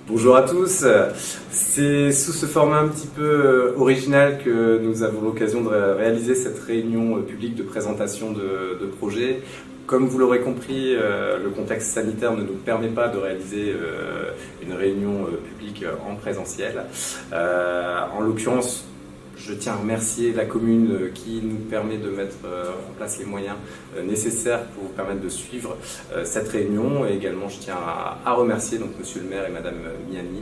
Bonjour à tous, c'est sous ce format un petit peu original que nous avons l'occasion de réaliser cette réunion publique de présentation de projets. Comme vous l'aurez compris, le contexte sanitaire ne nous permet pas de réaliser une réunion publique en présentiel. En l'occurrence, je tiens à remercier la commune qui nous permet de mettre en place les moyens nécessaires pour vous permettre de suivre cette réunion. Et également, je tiens à remercier donc Monsieur le maire et Madame Miani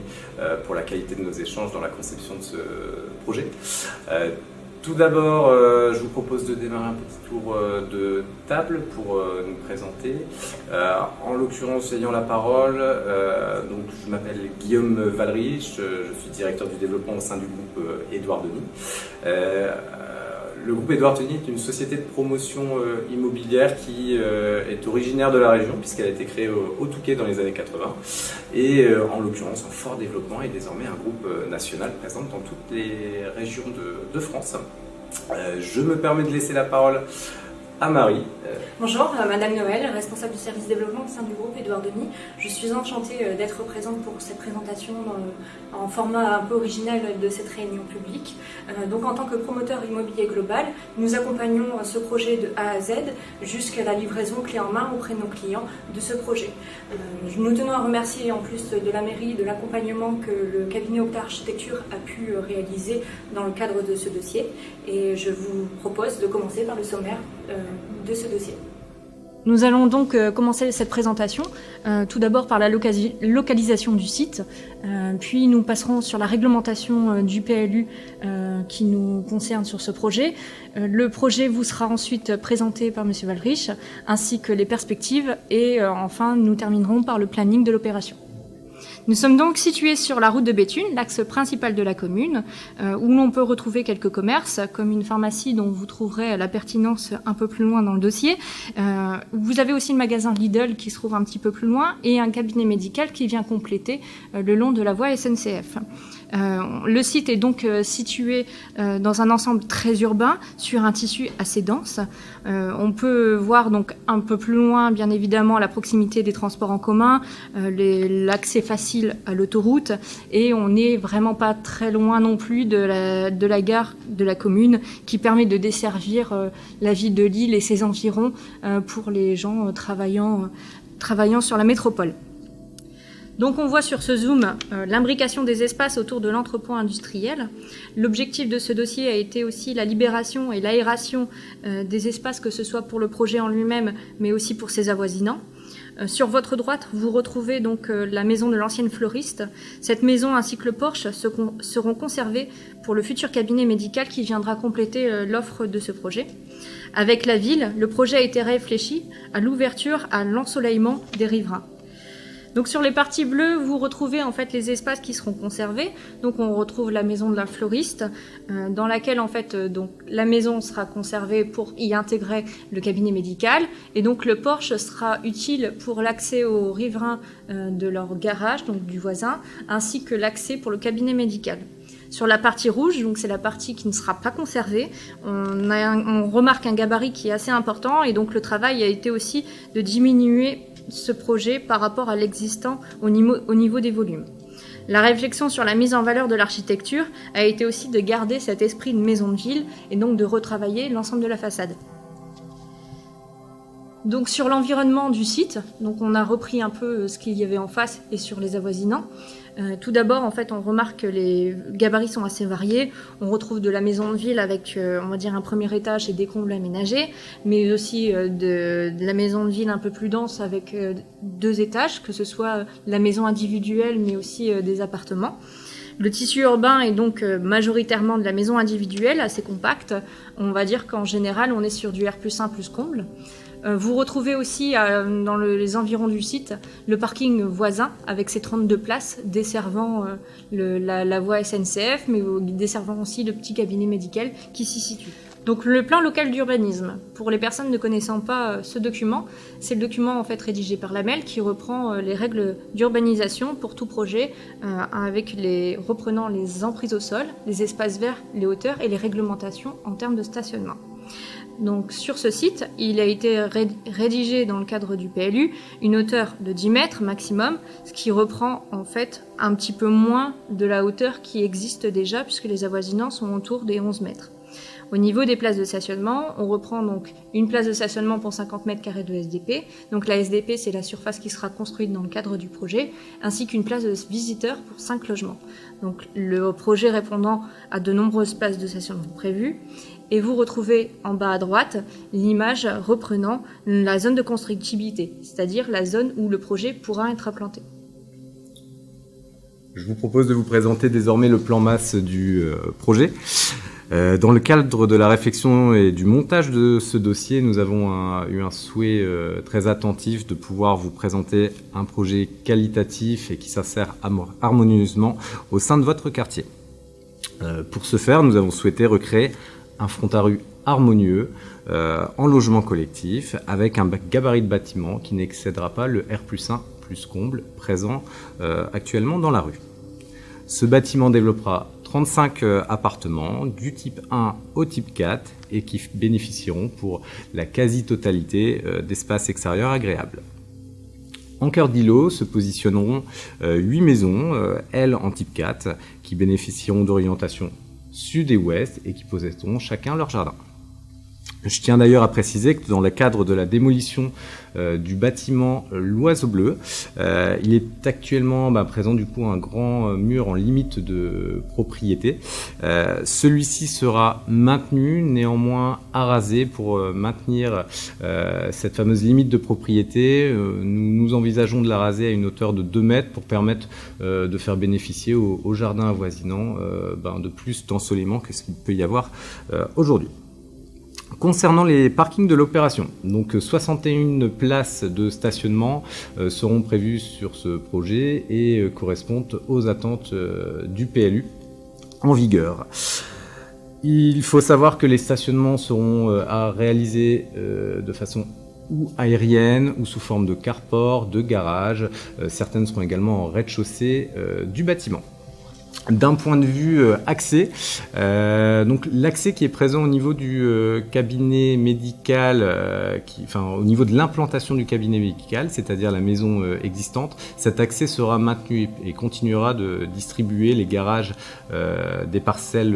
pour la qualité de nos échanges dans la conception de ce projet. Tout d'abord, je vous propose de démarrer un petit tour de table pour nous présenter. En l'occurrence, ayant la parole, donc je m'appelle Guillaume Valrich, je suis directeur du développement au sein du groupe Édouard Denis. Le groupe Édouard Denis est une société de promotion immobilière qui est originaire de la région puisqu'elle a été créée au Touquet dans les années 80 et en l'occurrence en fort développement et désormais un groupe national présent dans toutes les régions de France. Je me permets de laisser la parole à Marie. Bonjour, Madame Noël, responsable du service développement au sein du groupe Édouard Denis. Je suis enchantée d'être présente pour cette présentation en format un peu original de cette réunion publique. Donc en tant que promoteur immobilier global, nous accompagnons ce projet de A à Z jusqu'à la livraison clé en main auprès de nos clients de ce projet. Nous tenons à remercier en plus de la mairie de l'accompagnement que le cabinet Octa Architecture a pu réaliser dans le cadre de ce dossier. Et je vous propose de commencer par le sommaire de ce dossier. Nous allons donc commencer cette présentation, tout d'abord par la localisation du site, puis nous passerons sur la réglementation du PLU qui nous concerne sur ce projet. Le projet vous sera ensuite présenté par Monsieur Valrich, ainsi que les perspectives, et enfin nous terminerons par le planning de l'opération. Nous sommes donc situés sur la route de Béthune, l'axe principal de la commune, où l'on peut retrouver quelques commerces, comme une pharmacie dont vous trouverez la pertinence un peu plus loin dans le dossier. Vous avez aussi le magasin Lidl qui se trouve un petit peu plus loin et un cabinet médical qui vient compléter le long de la voie SNCF. Le site est donc situé dans un ensemble très urbain, sur un tissu assez dense. On peut voir donc un peu plus loin, bien évidemment, la proximité des transports en commun, l'accès facile à l'autoroute, et on n'est vraiment pas très loin non plus de la gare de la commune qui permet de desservir la ville de Lille et ses environs pour les gens travaillant sur la métropole. Donc on voit sur ce zoom l'imbrication des espaces autour de l'entrepôt industriel. L'objectif de ce dossier a été aussi la libération et l'aération des espaces, que ce soit pour le projet en lui-même, mais aussi pour ses avoisinants. Sur votre droite, vous retrouvez donc la maison de l'ancienne fleuriste. Cette maison ainsi que le porche seront conservés pour le futur cabinet médical qui viendra compléter l'offre de ce projet. Avec la ville, le projet a été réfléchi à l'ouverture, à l'ensoleillement des riverains. Donc sur les parties bleues, vous retrouvez en fait les espaces qui seront conservés. Donc on retrouve la maison de la fleuriste, dans laquelle en fait donc la maison sera conservée pour y intégrer le cabinet médical, et donc le porche sera utile pour l'accès aux riverains de leur garage, donc du voisin, ainsi que l'accès pour le cabinet médical. Sur la partie rouge, donc c'est la partie qui ne sera pas conservée, on remarque un gabarit qui est assez important, et donc le travail a été aussi de diminuer ce projet par rapport à l'existant au niveau des volumes. La réflexion sur la mise en valeur de l'architecture a été aussi de garder cet esprit de maison de ville et donc de retravailler l'ensemble de la façade. Donc sur l'environnement du site, donc on a repris un peu ce qu'il y avait en face et sur les avoisinants. Tout d'abord, en fait, on remarque que les gabarits sont assez variés. On retrouve de la maison de ville avec, on va dire, un premier étage et des combles aménagés, mais aussi de la maison de ville un peu plus dense avec 2 étages, que ce soit la maison individuelle, mais aussi des appartements. Le tissu urbain est donc majoritairement de la maison individuelle, assez compacte. On va dire qu'en général, on est sur du R+1 plus comble. Vous retrouvez aussi dans les environs du site le parking voisin avec ses 32 places desservant la voie SNCF, mais desservant aussi le petit cabinet médical qui s'y situe. Donc le plan local d'urbanisme, pour les personnes ne connaissant pas ce document, c'est le document en fait rédigé par l'AMEL qui reprend les règles d'urbanisation pour tout projet, reprenant les emprises au sol, les espaces verts, les hauteurs et les réglementations en termes de stationnement. Donc sur ce site, il a été rédigé dans le cadre du PLU une hauteur de 10 mètres maximum, ce qui reprend en fait un petit peu moins de la hauteur qui existe déjà, puisque les avoisinants sont autour des 11 mètres. Au niveau des places de stationnement, on reprend donc une place de stationnement pour 50 mètres carrés de SDP. Donc la SDP, c'est la surface qui sera construite dans le cadre du projet, ainsi qu'une place de visiteur pour 5 logements. Donc le projet répondant à de nombreuses places de stationnement prévues. Et vous retrouvez en bas à droite l'image reprenant la zone de constructibilité, c'est-à-dire la zone où le projet pourra être implanté. Je vous propose de vous présenter désormais le plan masse du projet. Dans le cadre de la réflexion et du montage de ce dossier, nous avons eu un souhait très attentif de pouvoir vous présenter un projet qualitatif et qui s'insère harmonieusement au sein de votre quartier. Pour ce faire, nous avons souhaité recréer un front à rue harmonieux en logement collectif avec un gabarit de bâtiment qui n'excédera pas le R+1 plus comble présent actuellement dans la rue. Ce bâtiment développera 35 appartements du type 1 au type 4 et qui bénéficieront pour la quasi-totalité d'espaces extérieurs agréables. En cœur d'îlot se positionneront 8 maisons, elles en type 4, qui bénéficieront d'orientation sud et ouest et qui possèderont chacun leur jardin. Je tiens d'ailleurs à préciser que dans le cadre de la démolition du bâtiment L'Oiseau Bleu, il est actuellement présent du coup un grand mur en limite de propriété. Celui-ci sera maintenu, néanmoins arasé pour maintenir cette fameuse limite de propriété. Nous envisageons de la raser à une hauteur de 2 mètres pour permettre de faire bénéficier aux jardins avoisinants de plus d'ensoleillement que ce qu'il peut y avoir aujourd'hui. Concernant les parkings de l'opération, donc 61 places de stationnement seront prévues sur ce projet et correspondent aux attentes du PLU en vigueur. Il faut savoir que les stationnements seront à réaliser de façon ou aérienne ou sous forme de carport, de garage. Certaines seront également en rez-de-chaussée du bâtiment. D'un point de vue accès, donc l'accès qui est présent au niveau du cabinet médical, au niveau de l'implantation du cabinet médical, c'est-à-dire la maison existante, cet accès sera maintenu et continuera de distribuer les garages des parcelles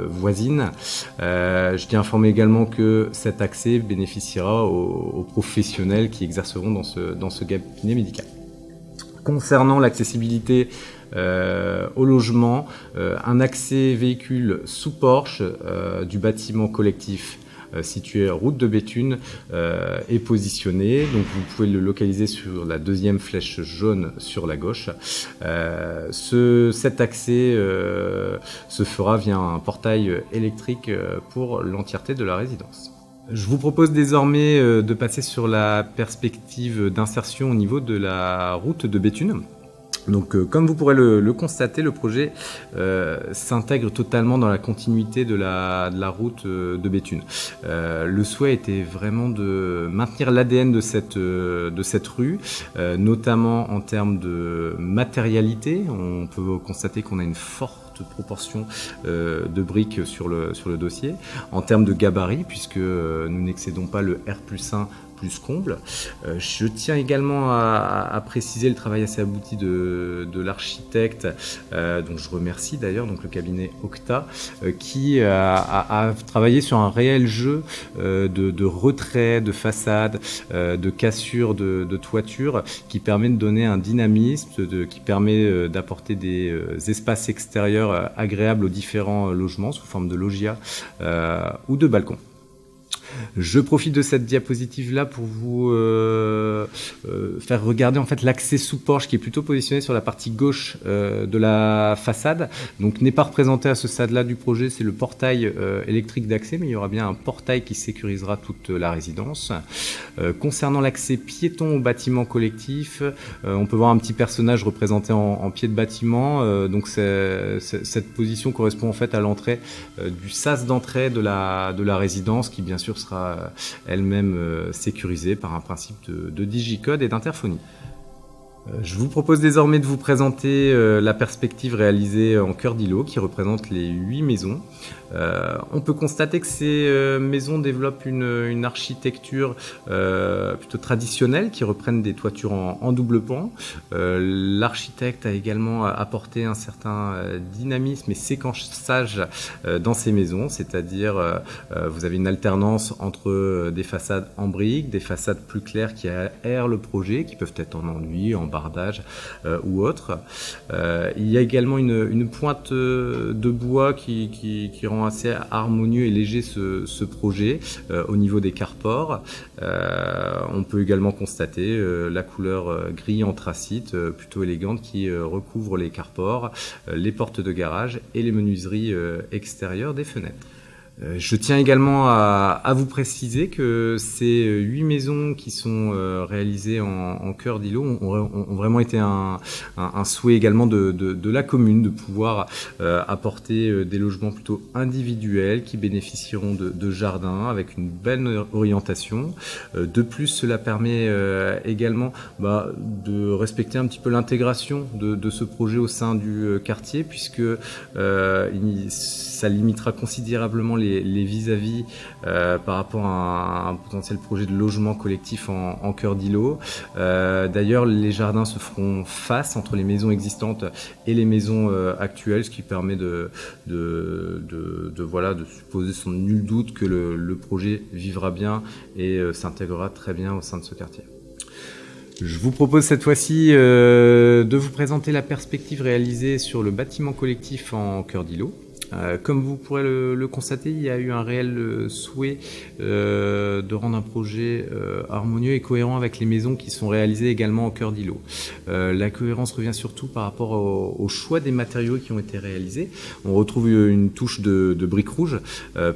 voisines. Je tiens à informer également que cet accès bénéficiera aux professionnels qui exerceront dans ce cabinet médical. Concernant l'accessibilité au logement, un accès véhicule sous porche du bâtiment collectif situé route de Béthune est positionné. Donc vous pouvez le localiser sur la deuxième flèche jaune sur la gauche. Cet accès se fera via un portail électrique pour l'entièreté de la résidence. Je vous propose désormais de passer sur la perspective d'insertion au niveau de la route de Béthune. Donc, comme vous pourrez le constater, le projet s'intègre totalement dans la continuité de la route de Béthune. Le souhait était vraiment de maintenir l'ADN de cette rue, notamment en termes de matérialité. On peut constater qu'on a une forte proportion de briques sur le dossier. En termes de gabarit, puisque nous n'excédons pas le R+1 plus comble. Je tiens également à préciser le travail assez abouti de l'architecte, dont je remercie d'ailleurs, donc le cabinet Octa, qui a travaillé sur un réel jeu de retrait, de façade, de cassure, de toiture, qui permet de donner un dynamisme, qui permet d'apporter des espaces extérieurs agréables aux différents logements sous forme de loggia ou de balcons. Je profite de cette diapositive-là pour vous faire regarder en fait l'accès sous porche qui est plutôt positionné sur la partie gauche de la façade. Donc n'est pas représenté à ce stade-là du projet, c'est le portail électrique d'accès, mais il y aura bien un portail qui sécurisera toute la résidence. Concernant l'accès piéton au bâtiment collectif, on peut voir un petit personnage représenté en pied de bâtiment. Donc cette position correspond en fait à l'entrée du sas d'entrée de la résidence qui bien sûr sera elle-même sécurisée par un principe de digicode et d'interphonie. Je vous propose désormais de vous présenter la perspective réalisée en cœur d'îlot qui représente les 8 maisons. On peut constater que ces maisons développent une architecture plutôt traditionnelle qui reprennent des toitures en double pan. L'architecte a également apporté un certain dynamisme et séquençage dans ces maisons, c'est-à-dire vous avez une alternance entre des façades en briques, des façades plus claires qui aèrent le projet, qui peuvent être en enduit, en bardage ou autre. Il y a également une pointe de bois qui rend assez harmonieux et léger ce projet au niveau des carpores. On peut également constater la couleur gris anthracite plutôt élégante qui recouvre les carpores, les portes de garage et les menuiseries extérieures des fenêtres. Je tiens également à vous préciser que ces 8 maisons qui sont réalisées en cœur d'îlot ont vraiment été un souhait également de la commune de pouvoir apporter des logements plutôt individuels qui bénéficieront de jardins avec une belle orientation. De plus, cela permet également de respecter un petit peu l'intégration de ce projet au sein du quartier puisque ça limitera considérablement les vis-à-vis par rapport à un potentiel projet de logement collectif en cœur d'îlot. D'ailleurs, les jardins se feront face entre les maisons existantes et les maisons actuelles, ce qui permet de supposer sans nul doute que le projet vivra bien et s'intégrera très bien au sein de ce quartier. Je vous propose cette fois-ci de vous présenter la perspective réalisée sur le bâtiment collectif en cœur d'îlot. Comme vous pourrez le constater, il y a eu un réel souhait de rendre un projet harmonieux et cohérent avec les maisons qui sont réalisées également au cœur d'îlot. La cohérence revient surtout par rapport au choix des matériaux qui ont été réalisés. On retrouve une touche de briques rouges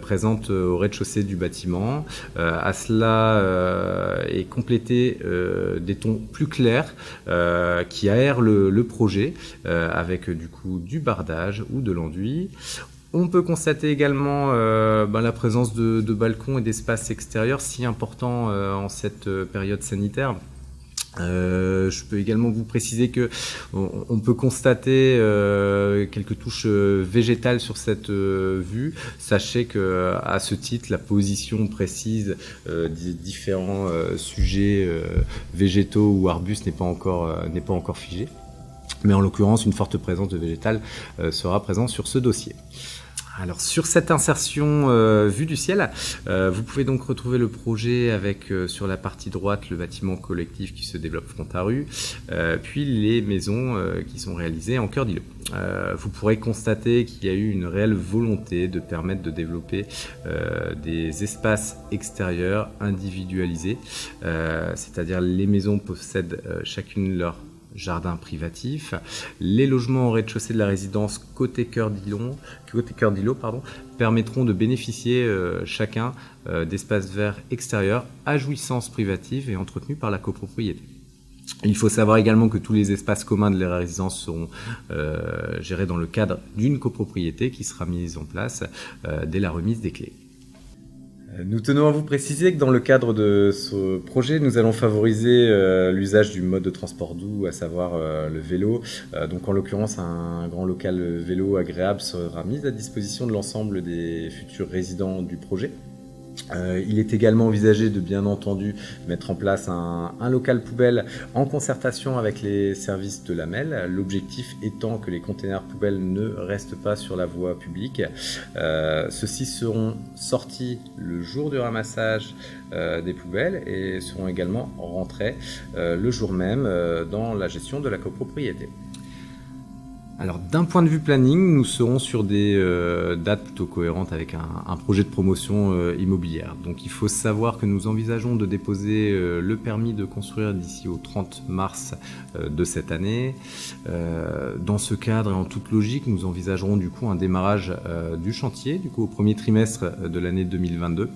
présente au rez-de-chaussée du bâtiment. À cela est complété des tons plus clairs qui aèrent le projet avec du coup du bardage ou de l'enduit. On peut constater également la présence de balcons et d'espaces extérieurs si importants en cette période sanitaire. Je peux également vous préciser que on peut constater quelques touches végétales sur cette vue. Sachez que à ce titre, la position précise des différents sujets végétaux ou arbustes n'est pas encore figée. Mais en l'occurrence, une forte présence de végétal sera présente sur ce dossier. Alors sur cette insertion vue du ciel, vous pouvez donc retrouver le projet avec sur la partie droite le bâtiment collectif qui se développe front à rue, puis les maisons qui sont réalisées en cœur d'îlot. Vous pourrez constater qu'il y a eu une réelle volonté de permettre de développer des espaces extérieurs individualisés, c'est-à-dire les maisons possèdent chacune leur jardin privatif. Les logements au rez-de-chaussée de la résidence côté cœur d'îlot permettront de bénéficier chacun d'espaces verts extérieurs à jouissance privative et entretenus par la copropriété. Il faut savoir également que tous les espaces communs de la résidence seront gérés dans le cadre d'une copropriété qui sera mise en place dès la remise des clés. Nous tenons à vous préciser que dans le cadre de ce projet, nous allons favoriser l'usage du mode de transport doux, à savoir le vélo. Donc en l'occurrence, un grand local vélo agréable sera mis à disposition de l'ensemble des futurs résidents du projet. Il est également envisagé de bien entendu mettre en place un local poubelle en concertation avec les services de l'AMEL, l'objectif étant que les containers poubelles ne restent pas sur la voie publique. Ceux-ci seront sortis le jour du ramassage des poubelles et seront également rentrés le jour même dans la gestion de la copropriété. Alors d'un point de vue planning, nous serons sur des dates plutôt cohérentes avec un projet de promotion immobilière. Donc il faut savoir que nous envisageons de déposer le permis de construire d'ici au 30 mars de cette année. Dans ce cadre et en toute logique, nous envisagerons du coup un démarrage du chantier du coup au premier trimestre de l'année 2022.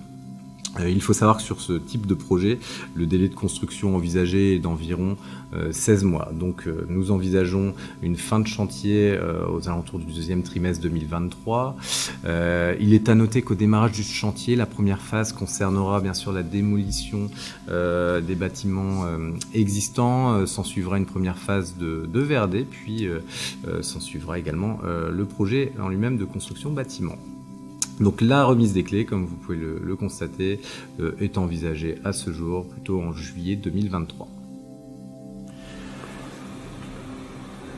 Il faut savoir que sur ce type de projet, le délai de construction envisagé est d'environ 16 mois. Donc nous envisageons une fin de chantier aux alentours du deuxième trimestre 2023. Il est à noter qu'au démarrage du chantier, la première phase concernera bien sûr la démolition des bâtiments existants. S'en suivra une première phase de VRD, puis s'en suivra également le projet en lui-même de construction bâtiment. Donc la remise des clés, comme vous pouvez le constater, est envisagée à ce jour, plutôt en juillet 2023.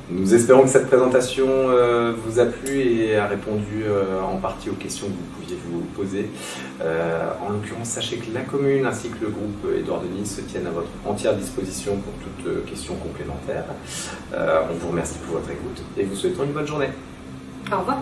Nous espérons que cette présentation vous a plu et a répondu en partie aux questions que vous pouviez vous poser. En l'occurrence, sachez que la commune ainsi que le groupe Édouard Denis se tiennent à votre entière disposition pour toute question complémentaire. On vous remercie pour votre écoute et vous souhaitons une bonne journée. Au revoir.